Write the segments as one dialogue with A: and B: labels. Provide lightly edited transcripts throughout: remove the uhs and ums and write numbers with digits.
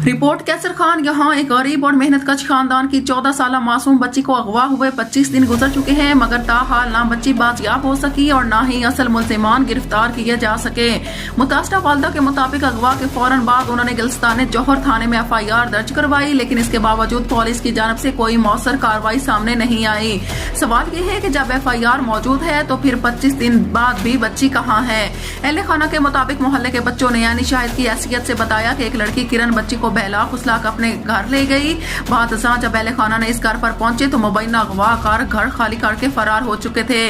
A: Report कैसर खान। यहाँ एक गरीब और मेहनतकश खानदान की 14 साल मासूम बच्ची को अगवा हुए 25 दिन गुजर चुके हैं, मगर ताहाल ना बच्ची बाजियाब हो सकी और ना ही असल मुल्जिमान गिरफ्तार किए जा सके। मुतासरा वालदा के मुताबिक अगवा के फौरन बाद उन्होंने गुलिस्तान जौहर थाने में FIR दर्ज करवाई, लेकिन इसके बावजूद पुलिस की जानब से कोई मौसर कार्रवाई सामने नहीं आई। सवाल ये है कि जब FIR मौजूद है तो फिर 25 दिन बाद भी बच्ची कहाँ है। अहले खाना के मुताबिक मोहल्ले के बच्चों ने यानी शाहिद की हैसियत से बताया कि एक लड़की किरण बच्ची को बहला फुसला कर अपने घर ले गई। बाद जब अहले खाना ने इस घर पर पहुंचे तो मुबैना अगवा कार घर खाली करके फरार हो चुके थे,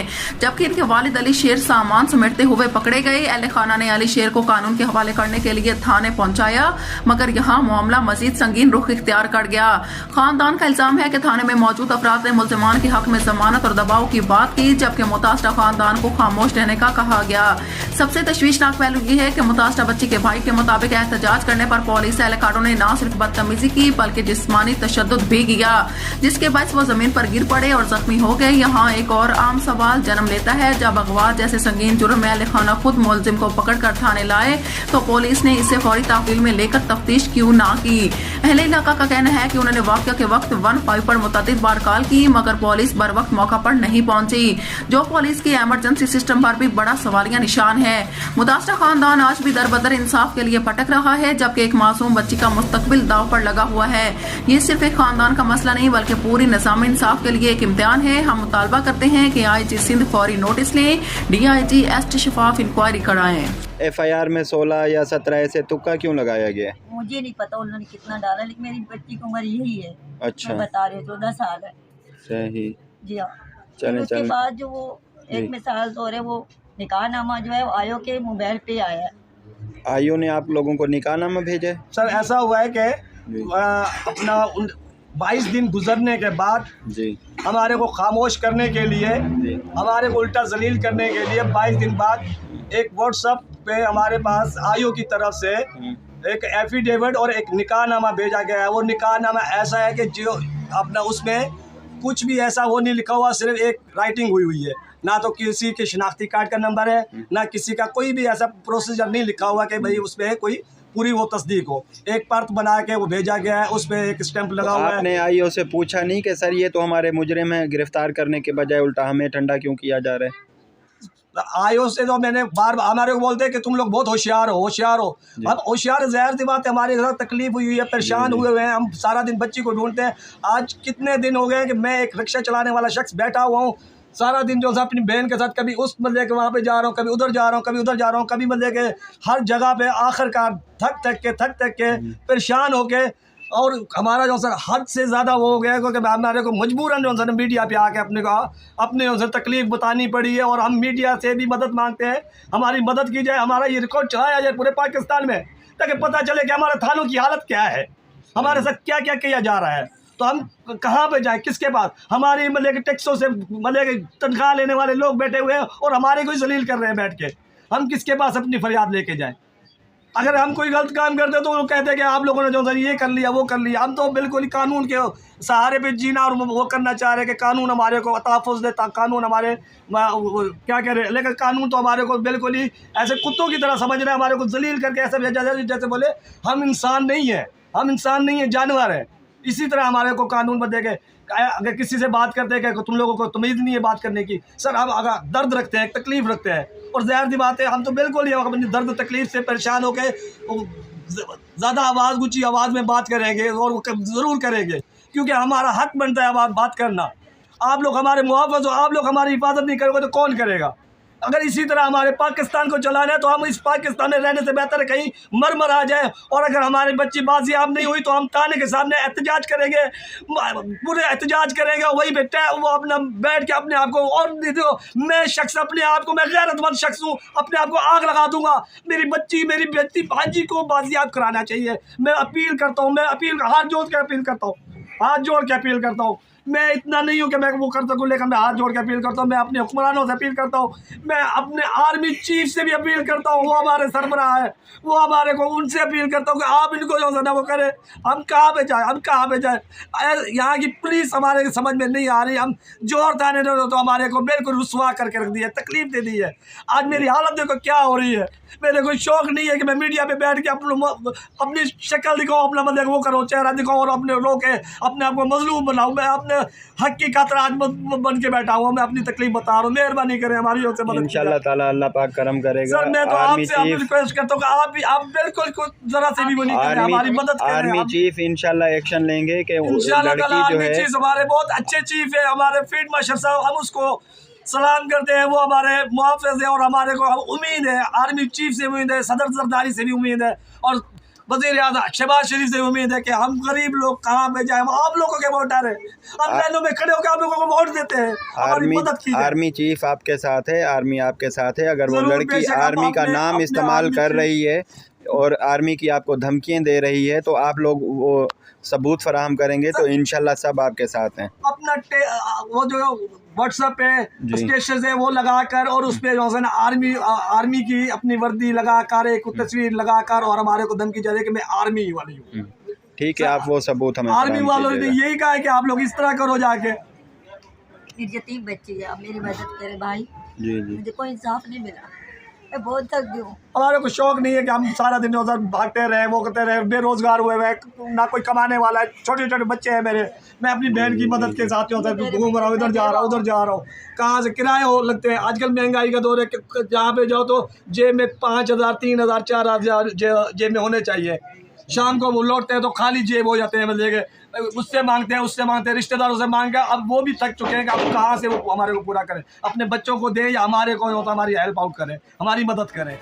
A: जबकि इनके वालिद अली शेर सामान समेटते हुए पकड़े गए। अहले खाना ने अली शेर को कानून के हवाले करने के लिए थाने पहुंचाया, मगर यहाँ मामला मजीद संगीन रुख इख्तियार कर गया। खानदान का इल्जाम है कि थाने में मौजूद अफराद ने मुल्जिमान के हक में जमानत और दबाव की बात की, जबकि मुतासरा खानदान को खामोश रहने का कहा गया। सबसे तशवीशनाक पहलू ये है कि मुतासरा बच्ची के भाई के मुताबिक एहतजाज करने पर पुलिस एहलकारों ने न सिर्फ बदतमीजी की बल्कि जिस्मानी तशद्दुद भी किया, जिसके बायस वो जमीन पर गिर पड़े और जख्मी हो गए। यहाँ एक और आम सवाल जन्म लेता है, जब अगवा जैसे संगीन जुर्म में अहले खाना खुद मुलजिम को पकड़ कर थाने लाए तो पुलिस ने इसे फौरी तहवील में लेकर तफ्तीश क्यों ना की। अहले इलाका का कहना है कि उन्होंने वाक़या के वक्त 15 पर मुतअद्दिद बार कॉल की, मगर पुलिस बर वक्त मौका पर नहीं पहुंची, जो पुलिस के इमरजेंसी सिस्टम पर भी बड़ा सवालिया निशान है। मुतासरा खानदान आज भी दर बदर इंसाफ के लिए भटक रहा है, जबकि एक मासूम बच्ची का मुस्तकबिल दाव पर लगा हुआ है। ये सिर्फ एक खानदान का मसला नहीं बल्कि पूरी निज़ाम इंसाफ के लिए एक इम्तिहान है। हम मुतालबा करते हैं कि IG सिंध फौरी नोटिस लें, DIG एस्ट शफाफ इंक्वायरी कराएं।
B: FIR में 16 या 17 ऐसे तुक्का क्यों लगाया गया?
C: मुझे नहीं पता उन्होंने कितना डाला, लेकिन मेरी बच्ची की उम्र यही है।
B: अच्छा,
C: मैं बता रही हूँ 14 साल है।
B: सही।
C: जी हाँ।
B: चलें
C: उसके
B: चलें।
C: बाद जो वो एक मिसाल तौर है, वो निकाहनामा जो है वो आयो के मोबाइल पे आया है।
B: आयो ने आप लोगों को निकाहनामा भेजा है?
D: सर ऐसा हुआ है कि अपना 22 दिन गुजरने के बाद
B: जी
D: हमारे को खामोश करने के लिए, हमारे को उल्टा जलील करने के लिए 22 दिन बाद एक व्हाट्सएप पे हमारे पास आयो की तरफ से एक एफिडेविट और एक निकाहनामा भेजा गया है। वो निकाहनामा ऐसा है कि जो अपना उसमें कुछ भी ऐसा वो नहीं लिखा हुआ, सिर्फ एक राइटिंग हुई है, ना तो किसी के शनाख्ती कार्ड का नंबर है, ना किसी का कोई भी ऐसा प्रोसीजर नहीं लिखा हुआ कि भाई उसमें कोई पूरी वो तस्दीक हो। एक पर्त बना के वो भेजा गया है, उस पर एक स्टैंप लगा हुआ है।
B: आपने आईओ से पूछा नहीं कि सर ये तो हमारे मुजरिम है, गिरफ्तार करने के बजाय उल्टा हमें ठंडा क्यों किया जा रहा है?
D: आयो से तो मैंने बार हमारे को बोलते हैं कि तुम लोग बहुत होशियार हो, होशियार हो। अब होशियार ज़ाहिर सी बात है, हमारे साथ तकलीफ हुई है, परेशान हुए हुए हैं, हम सारा दिन बच्ची को ढूंढते हैं। आज कितने दिन हो गए कि मैं एक रिक्शा चलाने वाला शख्स बैठा हुआ हूँ, सारा दिन जो है अपनी बहन के साथ कभी उस मल्ले के वहाँ पे जा रहा हूँ, कभी उधर जा रहा हूँ, कभी उधर जा रहा हूँ, कभी मल्ले के हर जगह पे आखिरकार थक के परेशान होके, और हमारा जो सर हद से ज़्यादा वो हो गया क्योंकि हमारे को मजबूरन जो सर मीडिया पे आके अपने जो सर तकलीफ बतानी पड़ी है, और हम मीडिया से भी मदद मांगते हैं, हमारी मदद की जाए, हमारा ये रिकॉर्ड चलाया जाए पूरे पाकिस्तान में, ताकि पता चले कि हमारे थानों की हालत क्या है, हमारे साथ क्या क्या किया जा रहा है। तो हम कहाँ पे जाएं, किसके पास? हमारी मतलब के टैक्सों से मतलब के तनख्वाह लेने वाले लोग बैठे हुए हैं और हमारे को जलील कर रहे हैं बैठ के। हम किसके पास अपनी फरियाद लेके जाएं? अगर हम कोई गलत काम करते तो वो कहते हैं कि आप लोगों ने जो ये कर लिया वो कर लिया। हम तो बिल्कुल ही कानून के सहारे पे जीना और वो करना चाह रहे हैं कि कानून हमारे को तहफ़्फ़ुज़ दे, कानून हमारे क्या कह रहे हैं, लेकिन कानून तो हमारे को बिल्कुल ही ऐसे कुत्तों की तरह समझ रहे हैं, हमारे को जलील करके ऐसे भेजा जाए जैसे बोले हम इंसान नहीं है, हम इंसान नहीं है, जानवर है। इसी तरह हमारे को कानून बदले के अगर किसी से बात करते हैं कि तुम लोगों को तमीज़ नहीं है बात करने की। सर हम अगर दर्द रखते हैं, तकलीफ़ रखते हैं, और ज़ाहिर सी बात है हम तो बिल्कुल ही अपनी दर्द तकलीफ़ से परेशान होकर ज़्यादा आवाज़ ऊँची आवाज़ में बात करेंगे, और वो ज़रूर करेंगे क्योंकि हमारा हक बनता है बात करना। आप लोग हमारे मुआफ़ हो, आप लोग हमारी हिफाजत नहीं करोगे तो कौन करेगा? अगर इसी तरह हमारे पाकिस्तान को चलाना है तो हम इस पाकिस्तान में रहने से बेहतर है कहीं मर आ जाए। और अगर हमारी बच्ची बाजियाब नहीं हुई तो हम थाने के सामने एहतजाज करेंगे, पूरे एहतजाज करेंगे, वही बेटा वो अपना बैठ के अपने आप को, और मैं शख्स अपने आप को, मैं गैरतमंद शख्स हूँ, अपने आप को आग लगा दूंगा। मेरी बच्ची भांजी को बाजियाब कराना चाहिए। मैं अपील करता हूँ, मैं अपील हाथ जोड़ के अपील करता हूँ, हाथ जोड़ के अपील करता हूँ। मैं इतना नहीं हूँ कि मैं वो कर सकूँ, लेकिन मैं हाथ जोड़ के अपील करता हूँ, मैं अपने हुक्मरानों से अपील करता हूँ, मैं अपने आर्मी चीफ से भी अपील करता हूँ, वो हमारे सरबराह है, वो हमारे को उनसे अपील करता हूँ कि आप इनको जो है ना वो करें। हम कहाँ पे जाए, हम कहाँ पे जाए? यहाँ की पुलिस हमारे समझ में नहीं आ रही। हम जोर थाने ने तो हमारे को बिल्कुल रुसवा करके रख दिया, तकलीफ दे दी है। आज मेरी हालत देखो क्या हो रही है। मेरे कोई शौक नहीं है कि मैं मीडिया पे बैठ के अपनी शक्ल दिखाऊँ, अपना मतलब वो करो, चेहरा दिखाऊँ और अपने रोके अपने आप को मजलूम बनाऊँ। मैं अपने हक की खातिर आज बन के बैठा हुआ, मैं अपनी तकलीफ बता रहा हूँ। मेहरबानी करें हमारी ओर से मदद
B: इंशाल्लाह ताला अल्लाह पाक करम करेगा।
D: सर मैं तो
B: आर्मी
D: आपसे
B: चीफ
D: रिक्वेस्ट करता हूँ कि आप बिल्कुल कुछ जरा से भी वो नहीं करें, हमारी मदद करें।
B: आर्मी चीफ इंशाल्लाह एक्शन लेंगे कि
D: इंशाल्लाह
B: लड़की
D: ताला
B: जो
D: आर्मी
B: है
D: चीफ हमारे बहुत अच्छे चीफ है, हमारे फील्ड मार्शल साहब, हम उसको सलाम करते हैं, वो हमारे मुहाफ़िज़ है और हमारे को हम उम्मीद है आर्मी चीफ से उम्मीद है, सदर सरदारी से भी उम्मीद है और वज़ीर आज़म शहबाज शरीफ से उम्मीद है कि हम गरीब लोग कहाँ पे जाए। हम आप लोगों के वोटर हैं, हम लाइनों में खड़े होकर आप लोगों को वोट देते हैं, हमारी मदद कीजिए।
B: आर्मी चीफ आपके साथ है, आर्मी आपके साथ है। अगर वो
D: ज़रूर,
B: लड़की
D: बेशक, आप
B: आर्मी का
D: अपने-
B: नाम
D: अपने
B: इस्तेमाल
D: आर्मी
B: कर
D: चीफ-
B: रही है और आर्मी की आपको धमकियां दे रही है तो आप लोग वो सबूत फराहम करेंगे तो इंशाल्लाह सब आपके साथ हैं।
D: अपना वो जो व्हाट्सएप पे
B: जी।
D: स्टेशन है वो लगाकर और उस पे जो है ना आर्मी की अपनी वर्दी लगाकर एक तस्वीर लगाकर और हमारे को धमकी दे रहे कि मैं आर्मी वाली हूँ।
B: ठीक है, आप वो सबूत हमें
D: आर्मी
B: फराहम
D: वालों ने
B: कीजिएगा।
D: यही कहा है कि आप लोग इस तरह करो जाके।
C: मेरी यतीम बच्ची है, आप मेरी मदद करें भाई,
B: जी जी
C: मुझे कोई इंसाफ नहीं मिला, मैं बहुत थक गई हूँ।
D: हमारे को शौक नहीं है कि हम सारा दिन उधर भागते रहे, वो करते रहे, बेरोजगार हुए हुए, ना कोई कमाने वाला है, छोटे छोटे बच्चे हैं मेरे। मैं अपनी बहन की मदद के साथ जो है घूम रहा हूँ, इधर जा रहा हूँ उधर जा रहा हूँ। कहाँ से किराए हो लगते हैं, आजकल महंगाई का दौर है, जहाँ पे जाओ तो जेब में 5,000 3,000 4,000 जेब में होने चाहिए। शाम को वो लौटते हैं तो खाली जेब हो जाते हैं, मतलब कि उससे मांगते हैं उससे मांगते हैं, रिश्तेदारों से मांग के अब वो भी थक चुके हैं कि अब कहाँ से वो हमारे को पूरा करें। अपने बच्चों को दे या हमारे को हमारी हेल्प आउट करें, हमारी मदद करें।